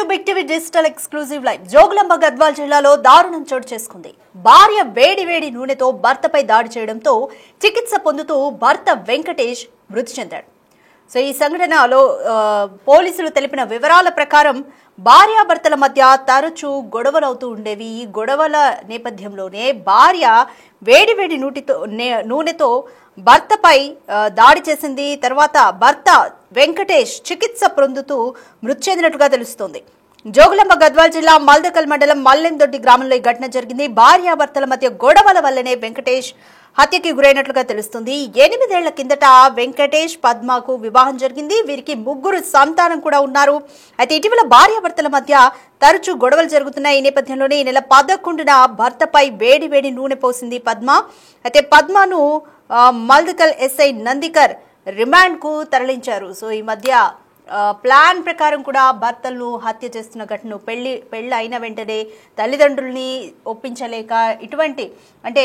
Welcome to Big TV digital exclusive live. Jogulamba Gadwal జిల్లాలో దారుణం చోటు చేసుకుంది. భార్య వేడి నూనెతో భర్తపై దాడి చేయడంతో చికిత్స పొందుతూ భర్త వెంకటేష్ మృతి చెందాడు. సో ఈ సంఘటనలో పోలీసులు తెలిపిన వివరాల ప్రకారం భార్యాభర్తల మధ్య తరచూ గొడవలు అవుతూ ఉండేవి. ఈ గొడవల నేపథ్యంలోనే భార్య వేడి నూనెతో భర్తపై దాడి చేసింది. తర్వాత భర్త వెంకటేష్ చికిత్స పొందుతూ మృతి చెందినట్లుగా తెలుస్తోంది. జోగులాంబ గద్వాల్ జిల్లా మల్దకల్ మండలం మల్లెందొడ్డి గ్రామంలో ఈ ఘటన జరిగింది. భార్యాభర్తల మధ్య గొడవల వల్లనే వెంకటేష్ హత్యకి గురైనట్లుగా తెలుస్తుంది. 8 ఏళ్ల కిందట వెంకటేష్ పద్మకు వివాహం జరిగింది. వీరికి 3 సంతానం కూడా ఉన్నారు. అయితే ఇటీవల భార్యాభర్తల మధ్య తరచూ గొడవలు జరుగుతున్నాయి. ఈ నేపథ్యంలోనే ఈ నెల 11న భర్తపై వేడి నూనె పోసింది పద్మ. అయితే పద్మను మల్దకల్ ఎస్ఐ నందికర్ రిమాండ్ కు తరలించారు. సో ఈ మధ్య ప్లాన్ ప్రకారం కూడా భర్తలను హత్య చేస్తున్న ఘటన పెళ్లి అయిన వెంటనే తల్లిదండ్రుల్ని ఒప్పించలేక ఇటువంటి అంటే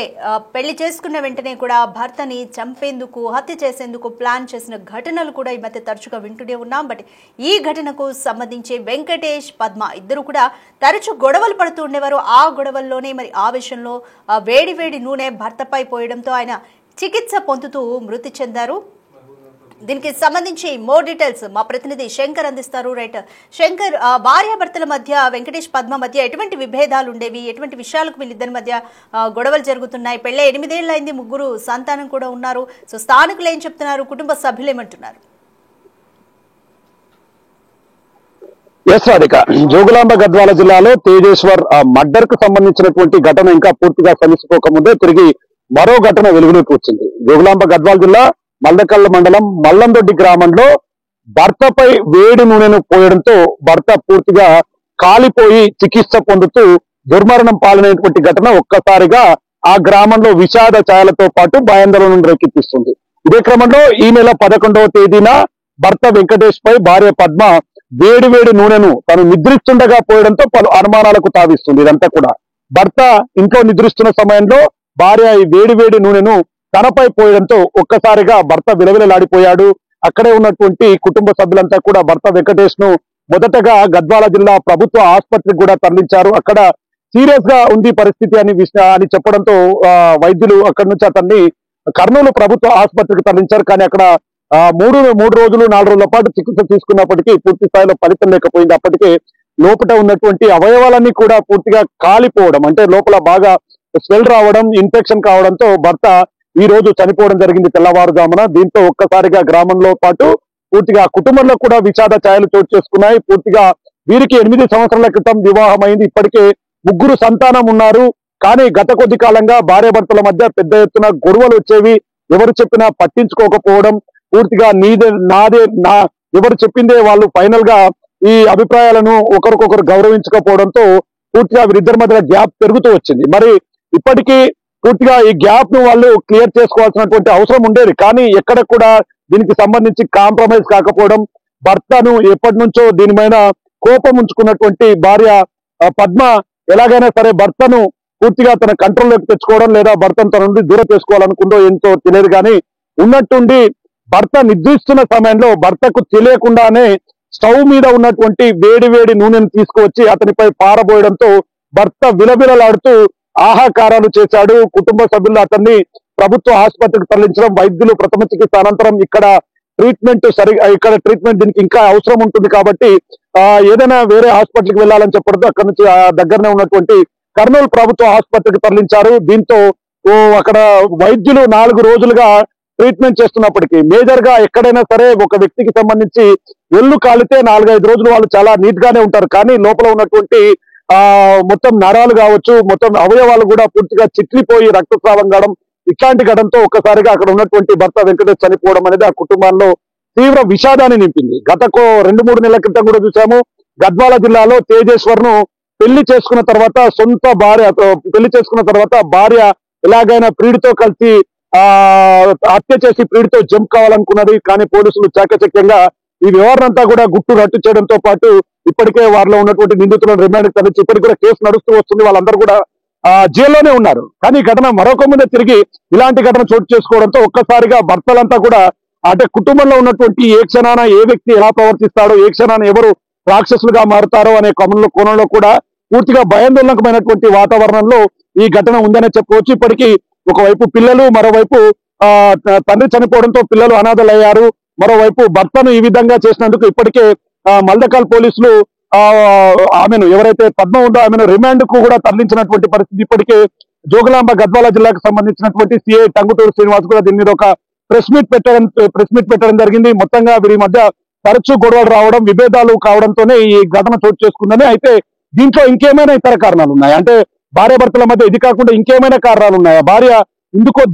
పెళ్లి చేసుకున్న వెంటనే కూడా భర్తని చంపేందుకు హత్య చేసేందుకు ప్లాన్ చేసిన ఘటనలు కూడా ఈ మధ్య తరచుగా వింటూనే ఉన్నాం. బట్ ఈ ఘటనకు సంబంధించి వెంకటేష్ పద్మ ఇద్దరు కూడా తరచూ గొడవలు పడుతూ ఉండేవారు. ఆ గొడవల్లోనే మరి ఆ విషయంలో వేడి నూనె భర్తపై పోయడంతో ఆయన చికిత్స పొందుతూ మృతి చెందారు. దీనికి సంబంధించి మోర్ డీటెయిల్స్ మా ప్రతినిధి శంకర్ అందిస్తారు. రైట్ శంకర్, భార్యాభర్తల మధ్య వెంకటేష్ పద్మ మధ్య ఎటువంటి విభేదాలు ఉండేవి? ఎటువంటి విషయాలకు వీళ్ళిద్దరి మధ్య గొడవలు జరుగుతున్నాయి? పెళ్ళే 8 ఏళ్ళు అయింది, 3 సంతానం కూడా ఉన్నారు. సో స్థానికులు ఏం చెప్తున్నారు? కుటుంబ సభ్యులు ఏమంటున్నారు? జోగులాంబ గద్వాల జిల్లాలో తేజేశ్వర్ మర్డర్ కు సంబంధించినటువంటి ఘటన ఇంకా పూర్తిగా సమసిపోకముందే తిరిగి మరో ఘటన వెలుగులోకి వచ్చింది. జోగులాంబ గద్వాల జిల్లా మల్దకల్ మండలం మల్లందొడ్డి గ్రామంలో భర్తపై వేడి నూనెను పోయడంతో భర్త పూర్తిగా కాలిపోయి చికిత్స పొందుతూ దుర్మరణం పాలైనటువంటి ఘటన ఒక్కసారిగా ఆ గ్రామంలో విషాద ఛాయలతో పాటు భయాందోళనను రేకెత్తిస్తుంది. ఇదే క్రమంలో ఈ నెల 11వ తేదీన భర్త వెంకటేష్ పై భార్య పద్మ వేడి నూనెను తను నిద్రిస్తుండగా పోయడంతో పలు అనుమానాలకు తావిస్తుంది. ఇదంతా కూడా భర్త ఇంట్లో నిద్రిస్తున్న సమయంలో భార్య ఈ వేడి నూనెను తనపై పోయడంతో ఒక్కసారిగా భర్త విలవిలలాడిపోయాడు. అక్కడే ఉన్నటువంటి కుటుంబ సభ్యులంతా కూడా భర్త వెంకటేష్ ను మొదటగా గద్వాల జిల్లా ప్రభుత్వ ఆసుపత్రికి కూడా తరలించారు. అక్కడ సీరియస్ గా ఉంది పరిస్థితి అని చెప్పడంతో వైద్యులు అక్కడి నుంచి అతన్ని కర్నూలు ప్రభుత్వ ఆసుపత్రికి తరలించారు. కానీ అక్కడ 3 రోజులు 4 రోజుల పాటు చికిత్స తీసుకున్నప్పటికీ పూర్తి స్థాయిలో ఫలితం లేకపోయింది. అప్పటికే లోపల ఉన్నటువంటి అవయవాలన్నీ కూడా పూర్తిగా కాలిపోవడం, అంటే లోపల బాగా స్వెల్ రావడం, ఇన్ఫెక్షన్ కావడంతో భర్త ఈ రోజు చనిపోవడం జరిగింది తెల్లవారుజామున. దీంతో ఒక్కసారిగా గ్రామంలో పాటు పూర్తిగా కుటుంబంలో కూడా విషాద ఛాయలు చోటు చేసుకున్నాయి. పూర్తిగా వీరికి 8 సంవత్సరాల క్రితం వివాహం అయింది. ఇప్పటికే 3 సంతానం ఉన్నారు. కానీ గత కొద్ది కాలంగా భార్యాభర్తల మధ్య పెద్ద ఎత్తున గొడవలు వచ్చేవి. ఎవరు చెప్పినా పట్టించుకోకపోవడం, పూర్తిగా నాదే ఎవరు చెప్పిందే వాళ్ళు ఫైనల్ గా ఈ అభిప్రాయాలను ఒకరికొకరు గౌరవించకపోవడంతో పూర్తిగా వీరిద్దరి మధ్య గ్యాప్ పెరుగుతూ వచ్చింది. మరి ఇప్పటికీ పూర్తిగా ఈ గ్యాప్ ను వాళ్ళు క్లియర్ చేసుకోవాల్సినటువంటి అవసరం ఉండేది. కానీ ఎక్కడ కూడా దీనికి సంబంధించి కాంప్రమైజ్ కాకపోవడం, భర్తను ఎప్పటి నుంచో దీని మీద కోపం ఉంచుకున్నటువంటి భార్య పద్మ ఎలాగైనా సరే భర్తను పూర్తిగా తన కంట్రోల్లోకి తెచ్చుకోవడం లేదా భర్తను తన నుండి దూరం చేసుకోవాలనుకుందో ఎంతో తెలియదు. కానీ ఉన్నట్టుండి భర్త నిద్రిస్తున్న సమయంలో భర్తకు తెలియకుండానే స్టవ్ మీద ఉన్నటువంటి వేడి నూనెను తీసుకువచ్చి అతనిపై పారబోయడంతో భర్త విలవిలలాడుతూ ఆహాకారాలు చేశాడు. కుటుంబ సభ్యులు అతన్ని ప్రభుత్వ ఆసుపత్రికి తరలించడం, వైద్యులు ప్రథమ చికిత్స అనంతరం ఇక్కడ ట్రీట్మెంట్ దీనికి ఇంకా అవసరం ఉంటుంది కాబట్టి ఏదైనా వేరే హాస్పిటల్కి వెళ్ళాలని చెప్పడంతో అక్కడ నుంచి దగ్గరనే ఉన్నటువంటి కర్నూలు ప్రభుత్వ ఆసుపత్రికి తరలించారు. దీంతో అక్కడ వైద్యులు 4 రోజులుగా ట్రీట్మెంట్ చేస్తున్నప్పటికీ మేజర్ గా ఎక్కడైనా సరే ఒక వ్యక్తికి సంబంధించి ఒళ్ళు కాలితే 4-5 రోజులు వాళ్ళు చాలా నీట్ గానే ఉంటారు. కానీ లోపల ఉన్నటువంటి మొత్తం నరాలు కావచ్చు, మొత్తం అవయవాలు కూడా పూర్తిగా చిట్లిపోయి రక్తస్రావం కావడం, ఇట్లాంటి ఘటనతో ఒక్కసారిగా అక్కడ ఉన్నటువంటి భర్త వెంకటేష్ చనిపోవడం అనేది ఆ కుటుంబాల్లో తీవ్ర విషాదాన్ని నింపింది. గత 2-3 నెలల క్రితం కూడా చూసాము. గద్వాల జిల్లాలో తేజేశ్వర్ ను పెళ్లి చేసుకున్న తర్వాత భార్య ఎలాగైనా ప్రియుడితో కలిసి హత్య చేసి ప్రియుడితో జంప్ కావాలనుకున్నది. కానీ పోలీసులు చాకచక్యంగా ఈ వ్యవహారంతా కూడా గుట్టు రట్టు చేయడంతో పాటు ఇప్పటికే వారిలో ఉన్నటువంటి నిందితులను రిమాండ్ తరలించి ఇప్పటికి కూడా కేసు నడుస్తూ వస్తుంది. వాళ్ళందరూ కూడా జైల్లోనే ఉన్నారు. కానీ ఘటన మరొక ముందే తిరిగి ఇలాంటి ఘటన చోటు చేసుకోవడంతో ఒక్కసారిగా భర్తలంతా కూడా అంటే కుటుంబంలో ఉన్నటువంటి ఏ క్షణాన ఏ వ్యక్తి ఎలా ప్రవర్తిస్తాడో, ఏ క్షణాన ఎవరు రాక్షసులుగా మారుతారో అనే కోణంలో కూడా పూర్తిగా భయాందోళనకమైనటువంటి వాతావరణంలో ఈ ఘటన ఉందనే చెప్పవచ్చు. ఇప్పటికీ ఒకవైపు పిల్లలు, మరోవైపు తండ్రి చనిపోవడంతో పిల్లలు అనాథలయ్యారు. మరోవైపు భర్తను ఈ విధంగా చేసినందుకు ఇప్పటికే మల్దకల్ పోలీసులు ఆమెను, ఎవరైతే పద్మ ఉందో ఆమెను రిమాండ్ కు కూడా తరలించినటువంటి పరిస్థితి. ఇప్పటికే జోగులాంబ గద్వాల జిల్లాకు సంబంధించినటువంటి సిఐ టంగుటూరు శ్రీనివాస్ కూడా దీని మీద ఒక ప్రెస్ మీట్ పెట్టడం జరిగింది. మొత్తంగా వీరి మధ్య తరచూ గొడవలు రావడం, విభేదాలు కావడంతోనే ఈ ఘటన చోటు చేసుకుందని. అయితే దీంట్లో ఇంకేమైనా ఇతర కారణాలు ఉన్నాయా అంటే భార్యాభర్తల మధ్య ఇది కాకుండా ఇంకేమైనా కారణాలు ఉన్నాయా? భార్య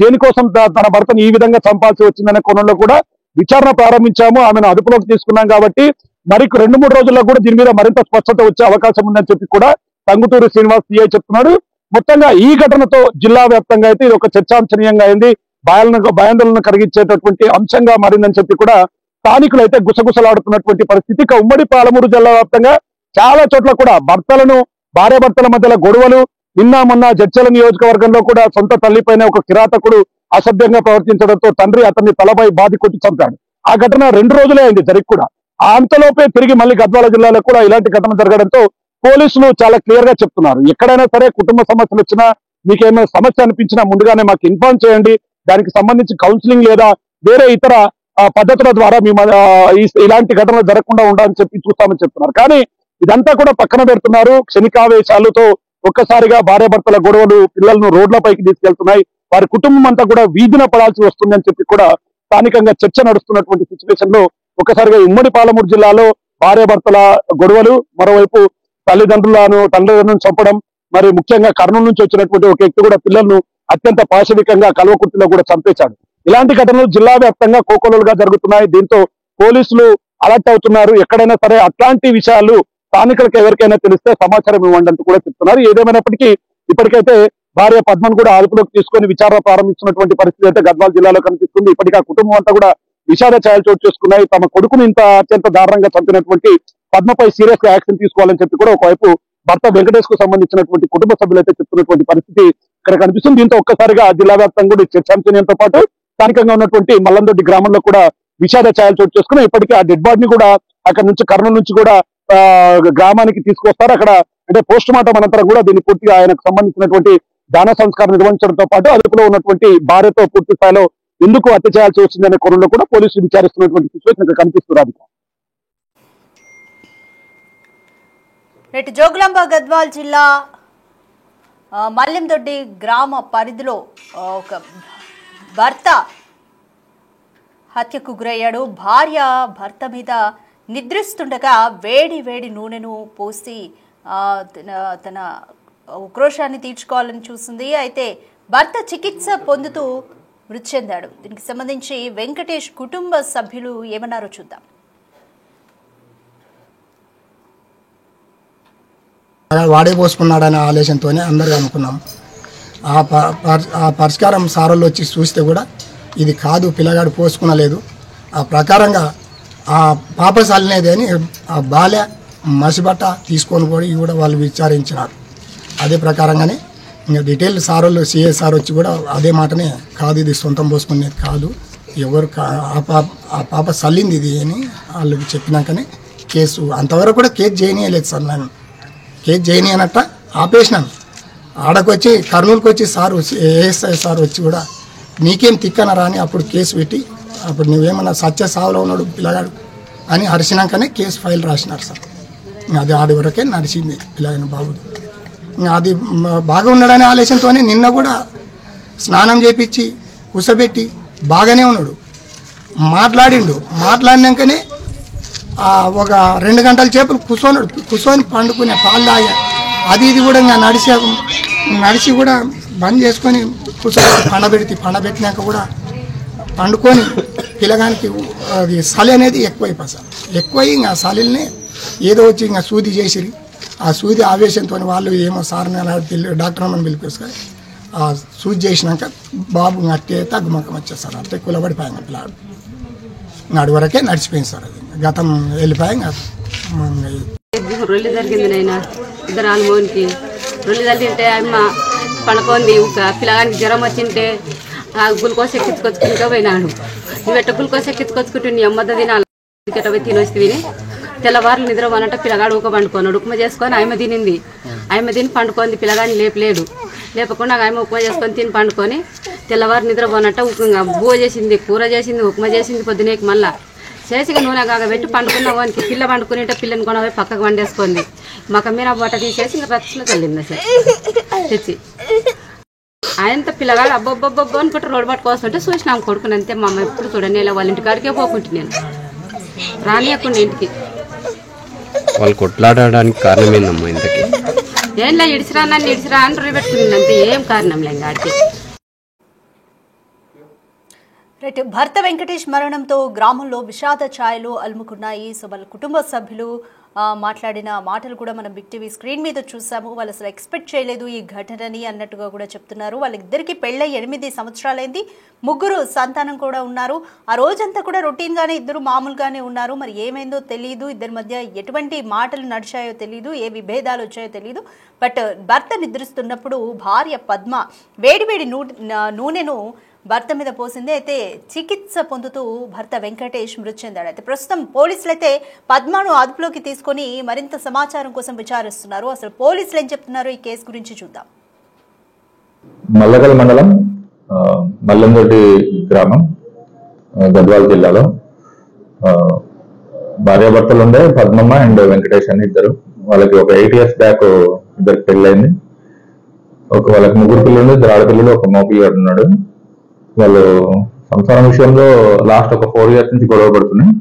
దేనికోసం తన భర్తను ఈ విధంగా చంపాల్సి వచ్చిందనే కోణంలో కూడా విచారణ ప్రారంభించాము. ఆమెను అదుపులోకి తీసుకున్నాం కాబట్టి మరి 2-3 రోజుల్లో కూడా దీని మీద మరింత స్పష్టత వచ్చే అవకాశం ఉందని చెప్పి కూడా టంగుటూరి శ్రీనివాస్ సిఐ చెప్తున్నాడు. మొత్తంగా ఈ ఘటనతో జిల్లా వ్యాప్తంగా అయితే ఇది ఒక చర్చాంశనీయంగా అయింది, భయాందోళన కలిగించేటటువంటి అంశంగా మారిందని చెప్పి కూడా స్థానికులు అయితే గుసగుసలాడుతున్నటువంటి పరిస్థితి. ఇక ఉమ్మడి పాలమూరు జిల్లా వ్యాప్తంగా చాలా చోట్ల కూడా భార్యాభర్తల మధ్యలో గొడవలు. నిన్న మొన్న జడ్చల నియోజకవర్గంలో కూడా సొంత తల్లిపైన ఒక కిరాతకుడు అసభ్యంగా ప్రవర్తించడంతో తండ్రి అతన్ని తలపై బాధి కొట్టి చంపాడు. ఆ ఘటన 2 రోజులే అయింది జరిగి కూడా. అంతలోపే తిరిగి మళ్ళీ గద్వాల జిల్లాలో కూడా ఇలాంటి ఘటన జరగడంతో పోలీసులు చాలా క్లియర్ గా చెప్తున్నారు, ఎక్కడైనా సరే కుటుంబ సమస్యలు వచ్చినా, మీకేమైనా సమస్య అనిపించినా ముందుగానే మాకు ఇన్ఫార్మ్ చేయండి, దానికి సంబంధించి కౌన్సిలింగ్ లేదా వేరే ఇతర పద్ధతుల ద్వారా మేము ఇలాంటి ఘటనలు జరగకుండా ఉండాలని చెప్పి చూస్తామని చెప్తున్నారు. కానీ ఇదంతా కూడా పక్కన పెడుతున్నారు. క్షణికావేశాలతో ఒక్కసారిగా భార్యాభర్తల గొడవలు పిల్లలను రోడ్లపైకి తీసుకెళ్తున్నాయి. వారి కుటుంబం అంతా కూడా వీధిన పడాల్సి వస్తుందని చెప్పి కూడా స్థానికంగా చర్చ నడుస్తున్నటువంటి సిచ్యువేషన్ లో ఒక్కసారిగా ఉమ్మడి పాలమూరు జిల్లాలో భార్యాభర్తల గొడవలు, మరోవైపు తల్లిదండ్రులను చంపడం, మరి ముఖ్యంగా కర్నూలు నుంచి వచ్చినటువంటి ఒక వ్యక్తి కూడా పిల్లలను అత్యంత పాశవికంగా కల్వకుర్తిలో కూడా చంపేశాడు. ఇలాంటి ఘటనలు జిల్లా వ్యాప్తంగా కోకొల్లలుగా జరుగుతున్నాయి. దీంతో పోలీసులు అలర్ట్ అవుతున్నారు. ఎక్కడైనా సరే అట్లాంటి విషయాలు స్థానికులకు ఎవరికైనా తెలిస్తే సమాచారం ఇవ్వండి అంటూ కూడా చెప్తున్నారు. ఏదేమైనప్పటికీ ఇప్పటికైతే భార్య పద్మను కూడా అదుపులోకి తీసుకొని విచారణ ప్రారంభించినటువంటి పరిస్థితి అయితే గద్వాల జిల్లాలో కనిపిస్తుంది. ఇప్పటికీ ఆ కుటుంబం అంతా కూడా విషాద ఛాయలు చోటు చేసుకున్నాయి. తమ కొడుకును ఇంత అత్యంత దారుణంగా చంపినటువంటి పద్మపై సీరియస్ గా యాక్షన్ తీసుకోవాలని చెప్పి కూడా ఒకవైపు భర్త వెంకటేష్ కు సంబంధించినటువంటి కుటుంబ సభ్యులు అయితే చెప్తున్నటువంటి పరిస్థితి ఇక్కడ కనిపిస్తుంది. దీంతో ఒక్కసారిగా జిల్లా వ్యాప్తంగా కూడా చర్చాంశనీయంతో పాటు స్థానికంగా ఉన్నటువంటి మల్లందొడ్డి గ్రామంలో కూడా విషాద ఛాయలు చోటు చేసుకున్నాయి. ఇప్పటికీ ఆ డెడ్ బాడీని కూడా అక్కడ నుంచి కర్నూలు నుంచి కూడా గ్రామానికి తీసుకొస్తారు. అక్కడ అంటే పోస్ట్ మార్టం అనంతరం కూడా దీన్ని పూర్తిగా ఆయనకు సంబంధించినటువంటి దాన సంస్కారం నిర్వహించడంతో పాటు అదుపులో ఉన్నటువంటి భార్యతో పూర్తి స్థాయిలో ఎందుకు హత్య చేయాల్సి వచ్చిందనే కోణంలో కూడా పోలీసులు విచారిస్తున్నటువంటి సిచ్యువేషన్ ఇక్కడ కనిపిస్తున్నారు. జోగులాంబ గద్వాల్ జిల్లా మల్లెందొడ్డి గ్రామ పరిధిలో ఒక భర్త హత్యకు గురయ్యాడు. భార్య భర్త మీద నిద్రిస్తుండగా వేడి నూనెను పోసి తన ఉక్రోషాన్ని తీర్చుకోవాలని చూసింది. అయితే భర్త చికిత్స పొందుతూ మృతి చెందాడు. దీనికి సంబంధించి వెంకటేష్ కుటుంబ సభ్యులు ఏమన్నారో చూద్దాం. వాడే పోసుకున్నాడనే ఆలోచనతోనే అందరూ అనుకున్నాం. ఆ పరిష్కారం సారోళ్ళు వచ్చి చూస్తే కూడా ఇది కాదు, పిల్లగాడు పోసుకునలేదు. ఆ ప్రకారంగా ఆ పాప చల్లినది అని ఆ బాల్య మసిబట్ట తీసుకొని పోయి కూడా వాళ్ళు విచారించినారు. అదే ప్రకారంగానే ఇంకా డీటెయిల్ సారోళ్ళు సిఏ సార్ వచ్చి కూడా అదే మాటనే, కాదు ఇది సొంతం పోసుకునేది కాదు, ఎవరు ఆ పాప చల్లింది ఇది అని వాళ్ళకి చెప్పినాకనే కేసు అంతవరకు కూడా కేసు చేయనీయలేదు సార్. నేను కేసు చేయనీయనట్ట ఆపేసినాను. ఆడకొచ్చి కర్నూలుకి వచ్చి సార్ ఏఎస్ఐ సార్ వచ్చి కూడా నీకేం తిక్కనరా అని అప్పుడు కేసు పెట్టి, అప్పుడు నువ్వేమన్నా సత్య సావులో ఉన్నాడు పిల్లగాడు అని అరిసినాకనే కేసు ఫైల్ రాసినారు సార్. అది ఆడి వరకే నడిచింది పిల్లగాని బాబు. అది బాగా ఉన్నాడనే ఆలోచనతోనే నిన్న కూడా స్నానం చేపించి కూసబెట్టి బాగానే ఉన్నాడు, మాట్లాడినాకనే ఒక 2 గంటల చేపలు కూర్చొని పండుకునే పాలు తాగా. అది ఇది కూడా ఇంకా నడిచి కూడా బంద్ చేసుకొని కూర్చొని పండబెట్టినాక కూడా పండుకొని పిల్లగానికి అది చలి అనేది ఎక్కువై ఇంకా చలిని ఏదో వచ్చి ఇంకా సూది చేసిరి. ఆ సూది ఆవేశంతో వాళ్ళు ఏమో సార్ని డాక్టర్ అమ్మని పిలిపిస్తారు. ఆ సూది చేసినాక బాబు అట్టే తగ్గుమకం వచ్చేస్తారు. అట్టే కులబడిపోయాం పిల్లాడు. నాడు వరకే నడిచిపోయింది సార్. అది గతం వెళ్ళిపోయాం. రొల్లి జరిగింది నైనా ఇద్దరు అనుభవానికి రొల్లి జరిగింటే అమ్మ పండుకుంది. పిల్లగానికి జ్వరం వచ్చింటే ఆ గ్లూకోజ్ ఎక్కించుకొచ్చుకుంటూ పోయినాడు. నువ్వు ఎట్ట గ్లూకోజ్ ఎక్కించుకొచ్చుకుంటే నీ అమ్మద్ద తినాలి పోయి తినొస్తుంది. తెల్లవారులు నిద్ర పోనంటే పిల్లగాడు ఊక పండుకున్నాడు. ఉప్మా చేసుకొని ఆమె తినింది. ఆమె తిని పండుకుంది. పిల్లగాడిని లేపలేడు. లేపకుండా ఆమె ఉప్మా చేసుకొని తిని పండుకొని తెల్లవారు నిద్ర పోనట్ట బువ్వ చేసింది, కూర చేసింది, ఉప్మా చేసింది. పొద్దునేకి మళ్ళా చేసిగా నూనె కాగబెట్టి పండుకున్న వానికి పిల్ల పండుకునేట పిల్లని కొనవి పక్కకు వండేసుకుంది. మాకు మీద బట్ట తీసేసి ఇంకా రచ్చలో చల్లింది అసలు తెచ్చి. ఆయనంత పిల్లగాడు అబ్బబ్బబ్బబ్బో అనుకుంటే రోడ్డు పట్టుకోవస్తుంటే చూసినాం కొడుకుని. అంతే మా అమ్మ ఎప్పుడు చూడండి ఇలా వాళ్ళ ఇంటి కాడికే పోకుంటే నేను రానియకుండా ఇంటికి. వాళ్ళు కొట్లాడడానికి కారణం ఏందమ్మా ఇంతకి? ఏం లే ఇడిసిరా నన్ను ఇడిసిరా అని రొయ్యి పెట్టుకుంది అంతే, ఏం కారణం లే ఆడికి. రైట్. భర్త వెంకటేష్ మరణంతో గ్రామంలో విషాద ఛాయలు అలుముకున్నాయి. సో వాళ్ళ కుటుంబ సభ్యులు మాట్లాడిన మాటలు కూడా మనం బిగ్ టీవీ స్క్రీన్ మీద చూసాము. వాళ్ళు అసలు ఎక్స్పెక్ట్ చేయలేదు ఈ ఘటనని అన్నట్టుగా కూడా చెప్తున్నారు. వాళ్ళిద్దరికి పెళ్ళై 8 సంవత్సరాలైంది. 3 సంతానం కూడా ఉన్నారు. ఆ రోజంతా కూడా రొటీన్ గానే ఇద్దరు మామూలుగానే ఉన్నారు. మరి ఏమైందో తెలియదు. ఇద్దరి మధ్య ఎటువంటి మాటలు నడిచాయో తెలియదు, ఏ విభేదాలు వచ్చాయో తెలియదు. బట్ భర్త నిద్రిస్తున్నప్పుడు భార్య పద్మ వేడివేడి నూనెను భర్త మీద పోసింది. అయితే చికిత్స పొందుతూ భర్త వెంకటేష్ మృతి చెందాడు. అయితే ప్రస్తుతం పోలీసులు అయితే పద్మను అదుపులోకి తీసుకొని మరింత సమాచారం కోసం విచారిస్తున్నారు. అసలు పోలీసులు ఏం చెప్తున్నారు ఈ కేసు గురించి చూద్దాం. మల్లకల్ మండలం మల్లందొడ్డి గ్రామం గద్వాల జిల్లాలో భార్యాభర్తలు ఉండే పద్మమ్మ అండ్ వెంకటేష్ అని ఇద్దరు. వాళ్ళకి ఒక 8 years బ్యాక్ ఇద్దరికి పెళ్ళైంది. వాళ్ళకి 3 పిల్లలు, 2 ఆడపిల్లలు, ఒక మగ పిల్లడు ఉన్నాడు. వాళ్ళు సంసారం విషయంలో లాస్ట్ ఒక 4 years నుంచి గొడవ పడుతున్నాయి.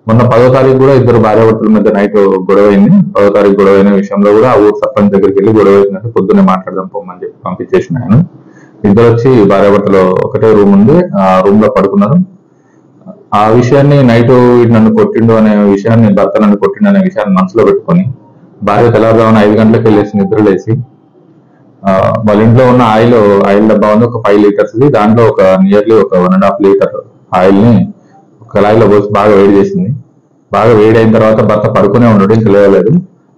మొన్న 10వ తారీఖు కూడా ఇద్దరు భార్యాభర్తల మధ్య నైట్ గొడవ అయింది. 10వ తారీఖు గొడవ అయిన విషయంలో కూడా ఆ ఊరు సర్పంచ్ దగ్గరికి వెళ్ళి గొడవ అయినట్టు పొద్దున్నే మాట్లాడదాం పోమని చెప్పి పంపించేసిన ఆయన. ఇద్దరు వచ్చి భార్యాభర్తలు ఒకటే రూమ్ ఉంది, ఆ రూమ్ లో పడుకున్నారు. ఆ విషయాన్ని నైట్ నన్ను కొట్టిండు అనే విషయాన్ని, భర్త నన్ను కొట్టిండు అనే విషయాన్ని మనసులో పెట్టుకొని భార్య తెల్లవారుజామున 5 గంటలకు వెళ్ళేసి నిద్రలేసి వాళ్ళ ఇంట్లో ఉన్న ఆయిల్ డబ్బా ఉంది, ఒక 5 liters. దాంట్లో ఒక నియర్లీ ఒక 1.5 liter ఆయిల్ ని కళాయిలో పోసి బాగా వేడి చేసింది. బాగా వేడి అయిన తర్వాత భర్త పడుకునే ఉన్నాడు, ఇంకా లేవలేదు.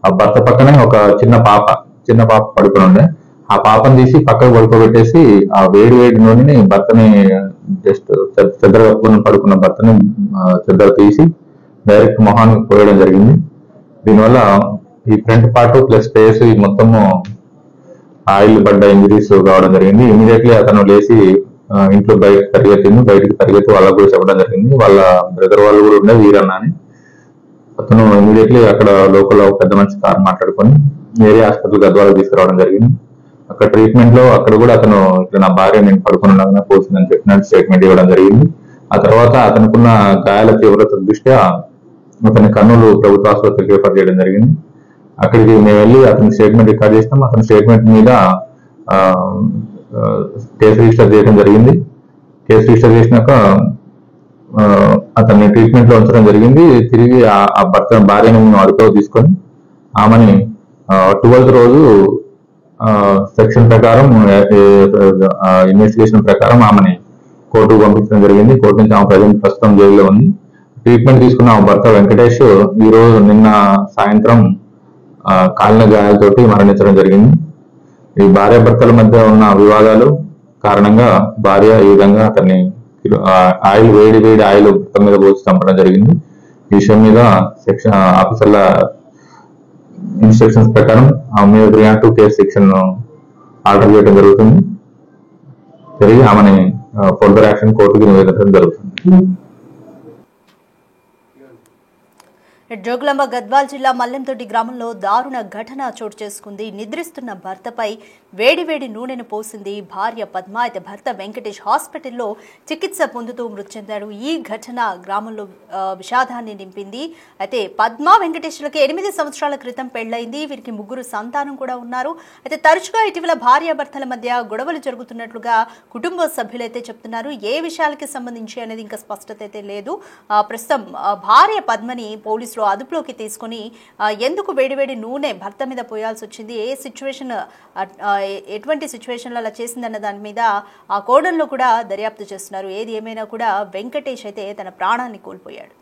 ఆ భర్త పక్కనే ఒక చిన్న పాప పడుకుని ఉండే. ఆ పాపను తీసి పక్కకు పడుకోబెట్టేసి ఆ వేడి నూనెని భర్తని జస్ట్ చెద్దర కప్పుకుని పడుకున్న భర్తని చెద్దర తీసి డైరెక్ట్ మొహానికి పోయడం జరిగింది. దీనివల్ల ఈ ఫ్రంట్ పార్ట్ ప్లస్ ఫేస్ ఈ మొత్తము ఆయిల్ పడ్డ ఇంజరీస్ కావడం జరిగింది. ఇమీడియట్లీ అతను లేచి ఇంట్లో బయటకు పరిగెత్తి వాళ్ళకు కూడా చెప్పడం జరిగింది. వాళ్ళ బ్రదర్ వాళ్ళు కూడా ఉండే వీరన్న అని. అతను ఇమీడియట్లీ అక్కడ లోకల్ పెద్ద మనిషి కారు మాట్లాడుకొని ఏరియా హాస్పిటల్ గద్వాలకు తీసుకురావడం జరిగింది. అక్కడ ట్రీట్మెంట్ లో అక్కడ కూడా అతను ఇట్లా నా భార్య నేను పడుకున్నాగా పోసిందని చెప్పినట్టు స్టేట్మెంట్ ఇవ్వడం జరిగింది. ఆ తర్వాత అతనుకున్న గాయాల తీవ్రత దృష్ట్యా అతని కర్నూలు ప్రభుత్వ ఆసుపత్రికి రిఫర్ చేయడం జరిగింది. అక్కడికి మేము వెళ్ళి అతని స్టేట్మెంట్ రికార్డ్ చేసినాం. అతని స్టేట్మెంట్ మీద కేసు రిజిస్టర్ చేయడం జరిగింది. కేసు రిజిస్టర్ చేసినాక అతన్ని ట్రీట్మెంట్ లో ఉంచడం జరిగింది. తిరిగి ఆ భార్యను అదుపులో తీసుకొని ఆమెని 12th రోజు సెక్షన్ ప్రకారం ఇన్వెస్టిగేషన్ ప్రకారం ఆమెని కోర్టుకు పంపించడం జరిగింది. కోర్టు నుంచి ఆమె ప్రస్తుతం జైల్లో ఉంది. ట్రీట్మెంట్ తీసుకున్న ఆమె భర్త వెంకటేష్ నిన్న సాయంత్రం కాలిన గాయాలతోటి మరణించడం జరిగింది. ఈ భార్యాభర్తల మధ్య ఉన్న వివాదాలు కారణంగా భార్య ఈ విధంగా అతన్ని వేడి ఆయిల్ భర్త మీద పోసి చంపడం జరిగింది. ఈ విషయం మీద సెక్షన్ ఆఫీసర్ల ఇన్స్ట్రక్షన్స్ ప్రకారం ఆమె 302 కేసు సెక్షన్ ఆర్డర్ చేయడం జరుగుతుంది. తిరిగి ఆమెని ఫర్దర్ యాక్షన్ కోర్టుకి నివేదించడం జరుగుతుంది. జోగులాంబ గద్వాల్ జిల్లా మల్లెంతొడ్డి గ్రామంలో దారుణ ఘటన చోటు చేసుకుంది. నిద్రిస్తున్న భర్తపై వేడివేడి నూనెను పోసింది భార్య పద్మ. అయితే భర్త వెంకటేష్ హాస్పిటల్లో చికిత్స పొందుతూ మృతి చెందాడు. ఈ ఘటన గ్రామంలో విషాదాన్ని నింపింది. అయితే పద్మ వెంకటేష్లకి 8 సంవత్సరాల క్రితం పెళ్లైంది. వీరికి 3 సంతానం కూడా ఉన్నారు. అయితే తరచుగా ఇటీవల భార్యాభర్తల మధ్య గొడవలు జరుగుతున్నట్లుగా కుటుంబ సభ్యులైతే చెప్తున్నారు. ఏ విషయాలకి సంబంధించి అనేది ఇంకా స్పష్టత అయితే లేదు. ప్రస్తుతం భార్య పద్మని పోలీసులు అదుపులోకి తీసుకుని ఎందుకు వేడివేడి నూనె భర్త మీద పోయాల్సి వచ్చింది, ఎటువంటి సిచ్యువేషన్లో అలా చేసిందన్న దాని మీద ఆ కోణంలో కూడా దర్యాప్తు చేస్తున్నారు. ఏది ఏమైనా కూడా వెంకటేష్ అయితే తన ప్రాణాన్ని కోల్పోయాడు.